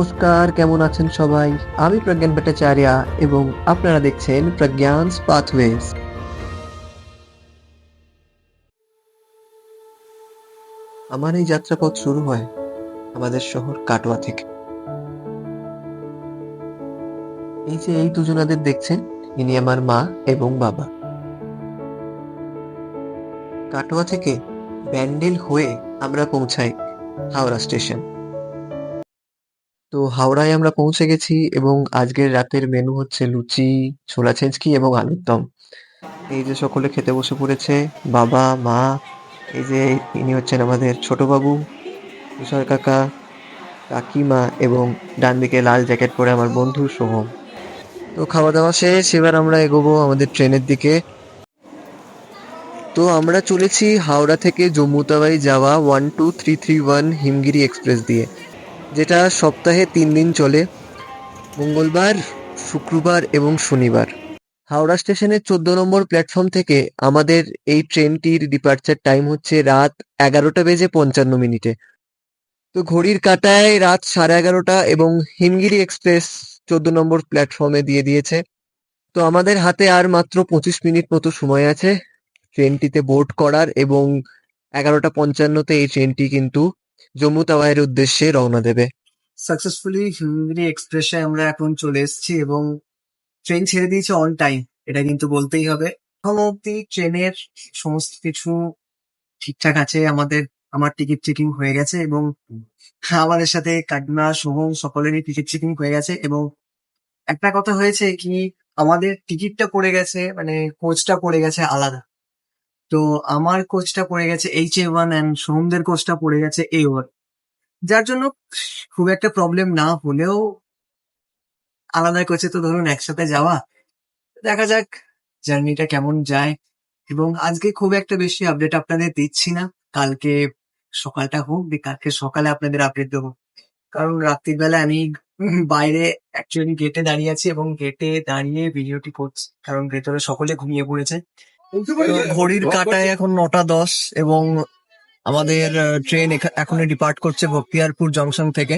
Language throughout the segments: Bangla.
নমস্কার, কেমন আছেন সবাই? আমি প্রজ্ঞান ভট্টাচার্য এবং আপনারা দেখছেন প্রজ্ঞানস পাথওয়েজ। আমার এই যাত্রাপথ শুরু হয় আমাদের শহর কাটোয়া থেকে। এই যে এই দুজনাদের দেখছেন, ইনি আমার মা এবং বাবা। কাটোয়া থেকে ব্যান্ডেল হয়ে আমরা পৌঁছাই হাওড়া স্টেশন। তো হাওড়ায় আমরা পৌঁছে গেছি এবং আজকের রাতের মেনু হচ্ছে লুচি, ছোলা ছেঁচকি এবং আলুর দম। এই যে সকলে খেতে বসে পড়েছে, বাবা, মা, এই যে ইনি হচ্ছেন আমাদের ছোট বাবু, তুষার কাকা, কাকিমা এবং ডান দিকে লাল জ্যাকেট পরে আমার বন্ধু সোহম। তো খাওয়া দাওয়া শেষ, এবার আমরা এগোবো আমাদের ট্রেনের দিকে। তো আমরা চলেছি হাওড়া থেকে জম্মু তাওয়াই যাওয়া 12331 হিমগিরি এক্সপ্রেস দিয়ে, যেটা সপ্তাহে 3 দিন চলে, মঙ্গলবার, শুক্রবার এবং শনিবার। হাওড়া স্টেশনের 14 নম্বর প্ল্যাটফর্ম থেকে আমাদের এই ট্রেনটির ডিপার্চার টাইম হচ্ছে রাত 11:55 তো ঘড়ির কাঁটায় রাত 11:30 এবং হিমগিরি এক্সপ্রেস 14 নম্বর প্ল্যাটফর্মে দিয়ে দিয়েছে। তো আমাদের হাতে আর মাত্র 25 মিনিট মতো সময় আছে ট্রেনটিতে বোর্ড করার, এবং 11:55 এই ট্রেনটি কিন্তু জম্মু তাওয়াইয়ের উদ্দেশ্যে রওনা দেবে। সাকসেসফুলি হিমগিরি এক্সপ্রেসে আমরা এখন চলে এসেছি এবং ট্রেন ছেড়ে দিয়েছে অন টাইম, এটা কিন্তু বলতেই হবে। এখন অব্দি ট্রেনের সমস্ত কিছু ঠিকঠাক আছে। আমার টিকিট চেকিং হয়ে গেছে এবং আমাদের সাথে কাকিমা সোহম সকলেরই টিকিট চেকিং হয়ে গেছে। এবং একটা কথা হয়েছে কি, আমাদের টিকিটটা পড়ে গেছে, মানে কোচটা পড়ে গেছে আলাদা। তো আমার কোচটা পড়ে গেছে HA1 অ্যান্ড সোহমদের কোচটা পড়ে গেছে A1, যার জন্য খুব একটা প্রবলেম না হলেও আলাদা কোচে তো ধরুন একসাথে যাওয়া। দেখা যাক জার্নিটা কেমন যায়। এবং আজকে খুব একটা বেশি আপডেট আপনাদের দিচ্ছি না, কালকে সকালটা হোক, কালকে সকালে আপনাদের আপডেট দেবো। কারণ রাত্রির বেলা আমি বাইরে অ্যাকচুয়ালি গেটে দাঁড়িয়ে আছি এবং গেটে দাঁড়িয়ে ভিডিওটি করছি, কারণ ভেতরে সকলে ঘুমিয়ে পড়েছে। তো ঘড়ির কাঁটায় এখন 9:10 এবং আমাদের ট্রেন এখনই ডিপার্ট করছে বখতিয়ারপুর জংশন থেকে।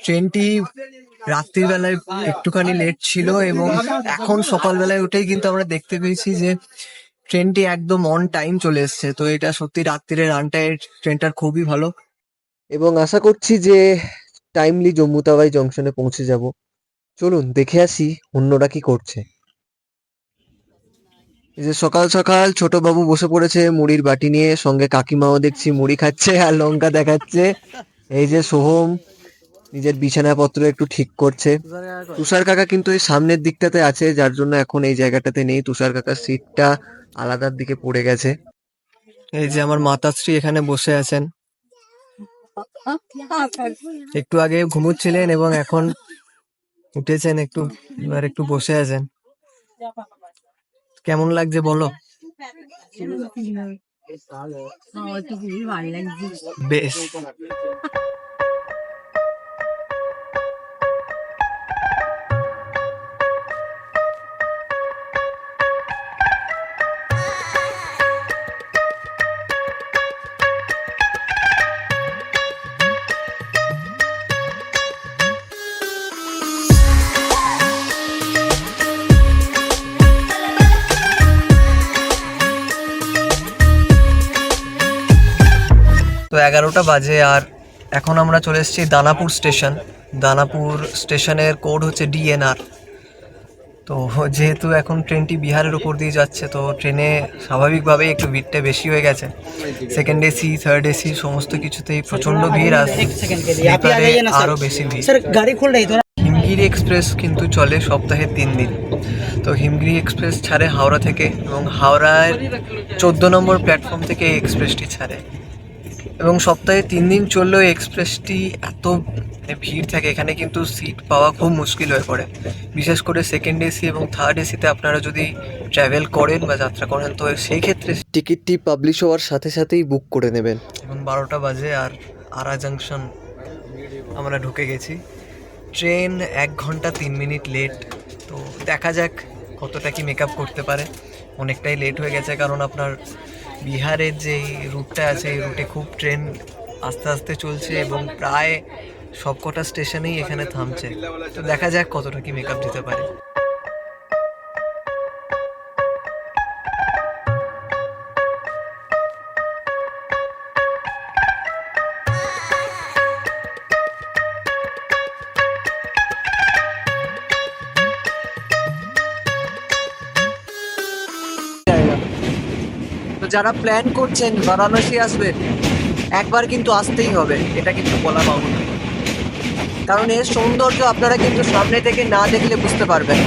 ট্রেনটি রাত্রির বেলায় একটুখানি লেট ছিল এবং এখন সকালবেলায় উঠেই কিন্তু আমরা দেখতে পেয়েছি যে ট্রেনটি একদম অন টাইম চলে এসছে। তো এটা সত্যি রাত্রিরে রানটাই ট্রেনটার খুবই ভালো। এবং আশা করছি যে টাইমলি জম্মু তাওয়াই জংশনে পৌঁছে যাব। চলুন দেখে আসি অন্যরা কি করছে। এই যে সকাল সকাল ছোট বাবু বসে পড়েছে মুড়ির বাটি নিয়ে, সঙ্গে কাকিমাও দেখছি মুড়ি খাচ্ছে আর লঙ্কা দেখাচ্ছে। এই যে সোহম নিজের বিছানাপত্র একটু ঠিক করছে। তুষার কাকা কিন্তু এই সামনের দিকটাতে আছে, যার জন্য এখন এই জায়গাটাতে নেই। তুষার কাকার সিটটা আলাদার দিকে পড়ে গেছে। এই যে আমার মাতাশ্রী এখানে বসে আছেন, একটু আগে ঘুমোচ্ছিলেন এবং এখন উঠেছেন, এবার একটু বসে আছেন। কেমন লাগছে বলো? বেশ। তো 11টা বাজে আর এখন আমরা চলে এসেছি দানাপুর স্টেশন। দানাপুর স্টেশনের কোড হচ্ছে DNR। তো যেহেতু এখন ট্রেনটি বিহারের উপর দিয়ে যাচ্ছে, তো ট্রেনে স্বাভাবিকভাবেই একটু ভিড়টা বেশি হয়ে গেছে। সেকেন্ড এসি, থার্ড এসি সমস্ত কিছুতেই প্রচণ্ড ভিড়, আর স্লিপারে আরও বেশি ভিড়। হিমগিরি এক্সপ্রেস কিন্তু চলে সপ্তাহে 3 দিন। তো হিমগিরি এক্সপ্রেস ছাড়ে হাওড়া থেকে এবং হাওড়ার 14 নম্বর প্ল্যাটফর্ম থেকে এই এক্সপ্রেসটি ছাড়ে। এবং সপ্তাহে 3 দিন চললেও এক্সপ্রেসটি এত ভিড় থাকে, এখানে কিন্তু সিট পাওয়া খুব মুশকিল হয়ে পড়ে। বিশেষ করে সেকেন্ড এসি এবং থার্ড এসিতে আপনারা যদি ট্রাভেল করেন বা যাত্রা করেন, তো সেই ক্ষেত্রে টিকিটটি পাবলিশ হওয়ার সাথে সাথেই বুক করে নেবেন। এখন 12টা বাজে আর আরা জাংশন আমরা ঢুকে গেছি। ট্রেন 1 ঘন্টা 3 মিনিট লেট। তো দেখা যাক কতটা কি মেকআপ করতে পারে। অনেকটাই লেট হয়ে গেছে, কারণ আপনার বিহারের যে রুটটা আছে এই রুটে খুব ট্রেন আস্তে আস্তে চলছে এবং প্রায় সবকটা স্টেশনেই এখানে থামছে। তো দেখা যাক কতটা কি মেকআপ দিতে পারে। তো যারা প্ল্যান করছেন বারাণসী আসবেন, একবার কিন্তু আসতেই হবে, এটা কিন্তু বলা বাহুল্য। কারণ এর সৌন্দর্য আপনারা কিন্তু সামনে থেকে না দেখলে বুঝতে পারবেন।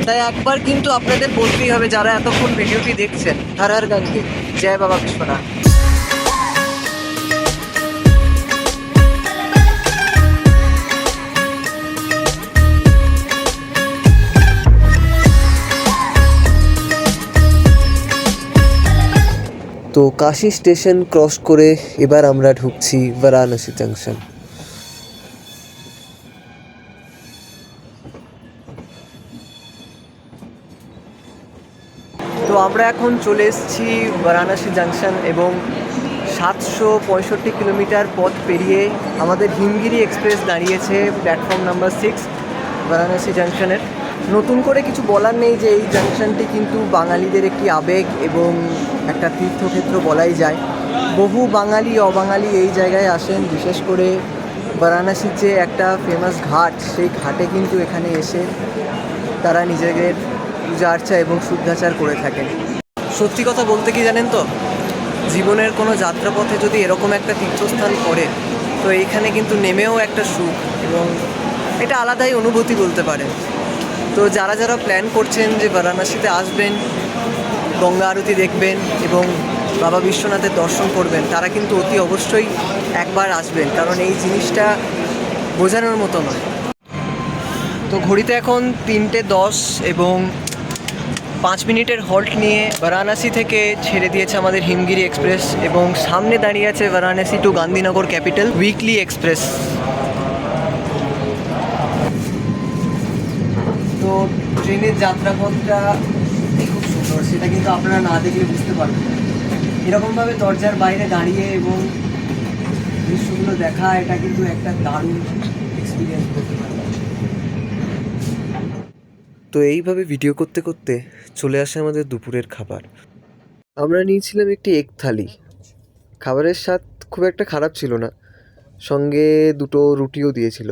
তাই একবার কিন্তু আপনাদের বলতেই হবে, যারা এতক্ষণ ভিডিওটি দেখছেন, হর হর গঙ্গে, জয় বাবা বিশ্বনাথ। তো কাশী স্টেশন ক্রস করে এবার আমরা ঢুকছি বারাণসী জাংশন। তো আমরা এখন চলে এসেছি বারাণসী জাংশন এবং 765 কিলোমিটার পথ পেরিয়ে আমাদের হিমগিরি এক্সপ্রেস দাঁড়িয়েছে প্ল্যাটফর্ম নাম্বার 6 বারাণসী জাংশনের। নতুন করে কিছু বলার নেই যে এই জাংশনটি কিন্তু বাঙালিদের একটি আবেগ এবং একটা তীর্থক্ষেত্র বলাই যায়। বহু বাঙালি অবাঙালি এই জায়গায় আসেন, বিশেষ করে বারাণসীর যে একটা ফেমাস ঘাট, সেই ঘাটে কিন্তু এখানে এসে তারা নিজেদের পূজা আর্চা এবং শুদ্ধাচার করে থাকেন। সত্যি কথা বলতে কি জানেন তো, জীবনের কোনো যাত্রাপথে যদি এরকম একটা তীর্থস্থান পড়ে, তো এইখানে কিন্তু নেমেও একটা সুখ এবং এটা আলাদাই অনুভূতি বলতে পারে। তো যারা যারা প্ল্যান করছেন যে বারাণসীতে আসবেন, গঙ্গা আরতি দেখবেন এবং বাবা বিশ্বনাথের দর্শন করবেন, তারা কিন্তু অতি অবশ্যই একবার আসবেন, কারণ এই জিনিসটা বোঝানোর মতো নয়। তো ঘড়িতে এখন 3:10 এবং 5 মিনিটের হল্ট নিয়ে বারাণসী থেকে ছেড়ে দিয়েছে আমাদের হিমগিরি এক্সপ্রেস এবং সামনে দাঁড়িয়ে আছে Varanasi to Gandhinagar capital weekly express. তো ট্রেনের যাত্রাপথটা খুব সুন্দর, সেটা কিন্তু আপনারা না দেখলে বুঝতে পারবেন। এরকমভাবে দরজার বাইরে দাঁড়িয়ে এবং দৃশ্যগুলো দেখা, এটা কিন্তু একটা দারুণ এক্সপিরিয়েন্স করতে পারবেন। তো এইভাবে ভিডিও করতে করতে চলে আসে আমাদের দুপুরের খাবার। আমরা নিয়েছিলাম একটি এগ থালি। খাবারের স্বাদ খুব একটা খারাপ ছিল না, সঙ্গে 2টো রুটিও দিয়েছিল।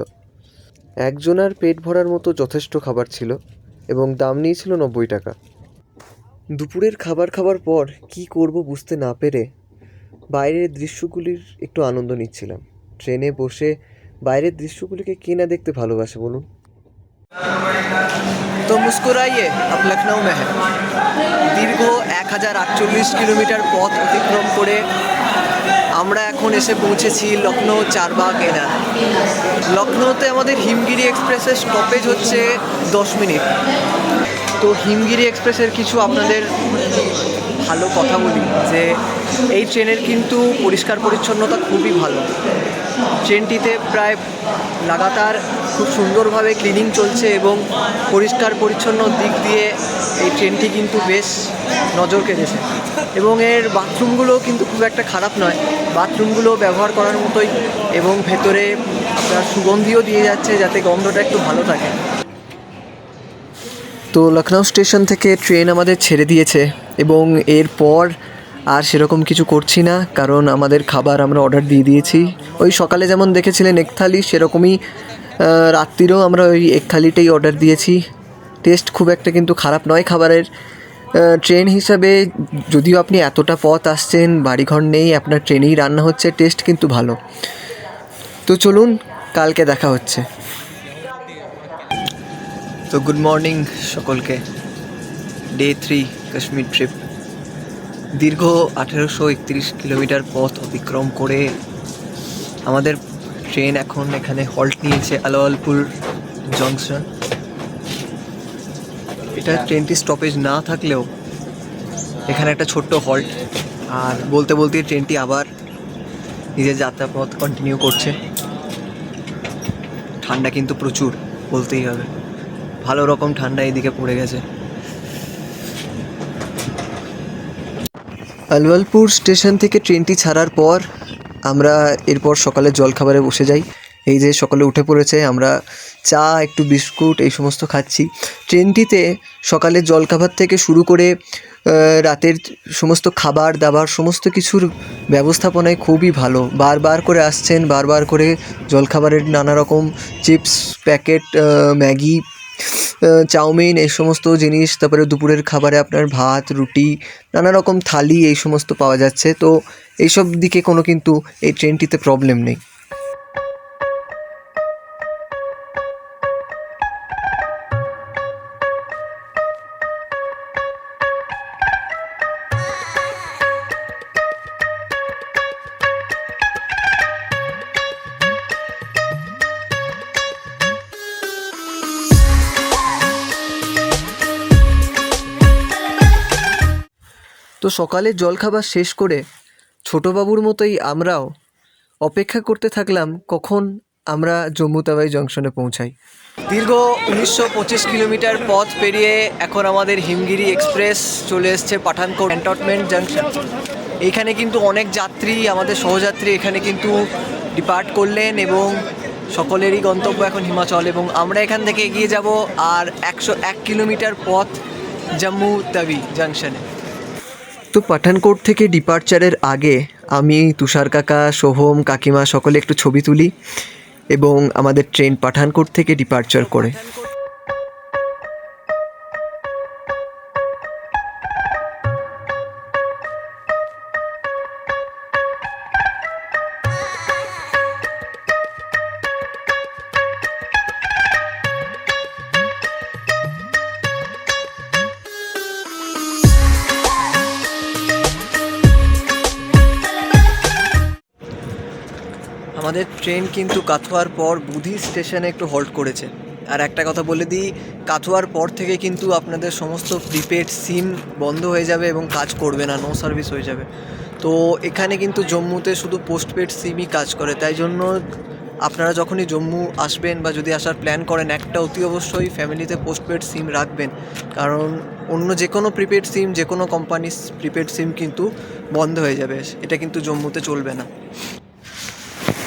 একজনার পেট ভরার মতো যথেষ্ট খাবার ছিল এবং দাম নিয়েছিল 90 টাকা। দুপুরের খাবার খাবার পর কি করব বুঝতে না পেরে বাইরের দৃশ্যগুলির একটু আনন্দ নিচ্ছিলাম। ট্রেনে বসে বাইরের দৃশ্যগুলিকে কে না দেখতে ভালোবাসে বলুন। তো মুস্কুরাইয়ে আপ লখনৌ মে হ্যাঁ। দীর্ঘ 1048 কিলোমিটার পথ অতিক্রম করে আমরা এখন এসে পৌঁছেছি লখনৌ চারবাগ এনার। লখনৌতে আমাদের হিমগিরি এক্সপ্রেসের স্টপেজ হচ্ছে 10 মিনিট। তো হিমগিরি এক্সপ্রেসের কিছু আপনাদের ভালো কথা বলি যে এই ট্রেনের কিন্তু পরিষ্কার পরিচ্ছন্নতা খুবই ভালো। ট্রেনটিতে প্রায় লাগাতার খুব সুন্দরভাবে ক্লিনিং চলছে এবং পরিষ্কার পরিচ্ছন্ন দিক দিয়ে এই ট্রেনটি কিন্তু বেশ নজর কেড়েছে এবং এর বাথরুমগুলোও কিন্তু খুব একটা খারাপ নয়। বাথরুমগুলো ব্যবহার করার মতোই এবং ভেতরে আপনার সুগন্ধিও দিয়ে যাচ্ছে যাতে গন্ধটা একটু ভালো থাকে। তো লখনৌ স্টেশন থেকে ট্রেন আমাদের ছেড়ে দিয়েছে এবং এরপর আর সেরকম কিছু করছি না, কারণ আমাদের খাবার আমরা অর্ডার দিয়ে দিয়েছি। ওই সকালে যেমন দেখেছিলেন এগ থালি, সেরকমই রাত্রিরেও আমরা ওই এগ থালিটাই অর্ডার দিয়েছি। টেস্ট খুব একটা কিন্তু খারাপ নয় খাবারের। ট্রেন হিসাবে যদিও আপনি এতটা পথ আসছেন, বাড়িঘর নেই, আপনার ট্রেনেই রান্না হচ্ছে, টেস্ট কিন্তু ভালো। তো চলুন, কালকে দেখা হচ্ছে। তো গুড মর্নিং সকলকে। Day 3 Kashmir trip. দীর্ঘ 1831 কিলোমিটার পথ অতিক্রম করে আমাদের ট্রেন এখন এখানে হল্ট নিয়েছে আলাওয়ালপুর জংশন। এটা ট্রেনটি স্টপেজ না থাকলেও এখানে একটা ছোট্ট হল্ট, আর বলতে বলতে ট্রেনটি আবার নিজের যাত্রাপথ কন্টিনিউ করছে। ঠান্ডা কিন্তু প্রচুর বলতেই হবে, ভালো রকম ঠান্ডা এইদিকে পড়ে গেছে। আলাওয়ালপুর স্টেশন থেকে ট্রেনটি ছাড়ার পর আমরা এরপর সকালে জলখাবারে বসে যাই। এই যে সকালে উঠে পড়েছে, আমরা চা একটু বিস্কুট এই সমস্ত খাচ্ছি। ট্রেনটিতে সকালের জলখাবার থেকে শুরু করে রাতের সমস্ত খাবার দাবার সমস্ত কিছুর ব্যবস্থাপনায় খুবই ভালো। বারবার করে আসছেন, বারবার করে জলখাবারের নানা রকম চিপস প্যাকেট, ম্যাগি, চাউমিন এই সমস্ত জিনিস, তারপরে দুপুরের খাবারে আপনার ভাত রুটি নানা রকম থালি এই সমস্ত পাওয়া যাচ্ছে। তো এইসব দিকে কোনো কিন্তু এই ট্রেনটিতে প্রবলেম নেই। তো সকালের জলখাবার শেষ করে ছোটোবাবুর মতোই আমরাও অপেক্ষা করতে থাকলাম কখন আমরা জম্মু তাওয়াই জংশনে পৌঁছাই। দীর্ঘ 1925 কিলোমিটার পথ পেরিয়ে এখন আমাদের হিমগিরি এক্সপ্রেস চলে এসছে পাঠানকোট ক্যান্টনমেন্ট জাংশন। এইখানে কিন্তু অনেক যাত্রী, আমাদের সহযাত্রী এখানে কিন্তু ডিপার্ট করলেন এবং সকলেরই গন্তব্য এখন হিমাচল, এবং আমরা এখান থেকে এগিয়ে যাব আর 101 কিলোমিটার পথ জম্মু তাওয়াই জাংশনে। তো পাঠানকোট থেকে ডিপার্চারের আগে আমি, তুষার কাকা, সোহম, কাকিমা সকলে একটু ছবি তুলি এবং আমাদের ট্রেন পাঠানকোট থেকে ডিপার্চার করে। আমাদের ট্রেন কিন্তু কাথুয়ার পর বুধি স্টেশনে একটু হল্ট করেছে। আর একটা কথা বলে দিই, কাথুয়ার পর থেকে কিন্তু আপনাদের সমস্ত প্রিপেড সিম বন্ধ হয়ে যাবে এবং কাজ করবে না, নো সার্ভিস হয়ে যাবে। তো এখানে কিন্তু জম্মুতে শুধু পোস্টপেড সিমই কাজ করে, তাই জন্য আপনারা যখনই জম্মু আসবেন বা যদি আসার প্ল্যান করেন একটা অতি অবশ্যই ফ্যামিলিতে পোস্টপেড সিম রাখবেন, কারণ অন্য যে কোনো প্রিপেড সিম, যে কোনো কোম্পানির প্রিপেড সিম কিন্তু বন্ধ হয়ে যাবে, এটা কিন্তু জম্মুতে চলবে না।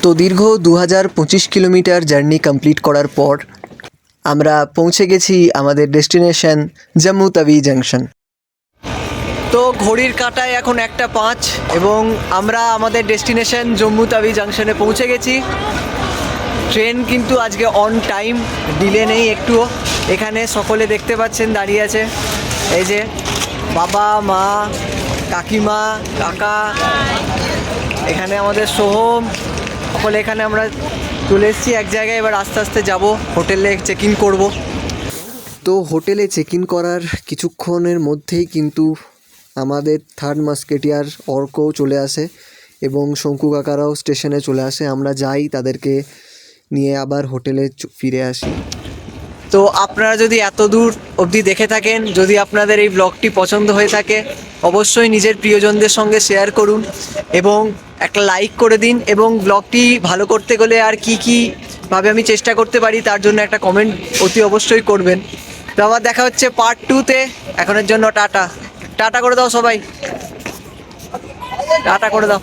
তো দীর্ঘ 2025 কিলোমিটার জার্নি কমপ্লিট করার পর আমরা পৌঁছে গেছি আমাদের ডেস্টিনেশন জম্মু তাওয়াই জাংশন। তো ঘড়ির কাঁটায় এখন 1:05 এবং আমরা আমাদের ডেস্টিনেশন জম্মু তাওয়াই জাংশনে পৌঁছে গেছি। ট্রেন কিন্তু আজকে অন টাইম, ডিলে নেই একটুও। এখানে সকলে দেখতে পাচ্ছেন দাঁড়িয়ে আছে, এই যে বাবা মা কাকিমা কাকা, এখানে আমাদের সোহম, সকলে এখানে আমরা চলে এসেছি এক জায়গায়। এবার আস্তে আস্তে যাব হোটেলে, চেক ইন করবো। তো হোটেলে চেক ইন করার কিছুক্ষণের মধ্যেই কিন্তু আমাদের থার্ড মাস্কেটিয়ার অর্কও চলে আসে এবং শঙ্কু কাকারাও স্টেশনে চলে আসে। আমরা যাই, তাদেরকে নিয়ে আবার হোটেলে ফিরে আসি। তো আপনারা যদি এত দূর অবধি দেখে থাকেন, যদি আপনাদের এই ব্লগটি পছন্দ হয়ে থাকে অবশ্যই নিজের প্রিয়জনদের সঙ্গে শেয়ার করুন এবং একটা লাইক করে দিন, এবং ব্লগটি ভালো করতে গেলে আর কী ভাবে আমি চেষ্টা করতে পারি তার জন্য একটা কমেন্ট অতি অবশ্যই করবেন। তো আবার দেখা হচ্ছে পার্ট 2-তে। এখনের জন্য টাটা। টাটা করে দাও সবাই, টাটা করে দাও।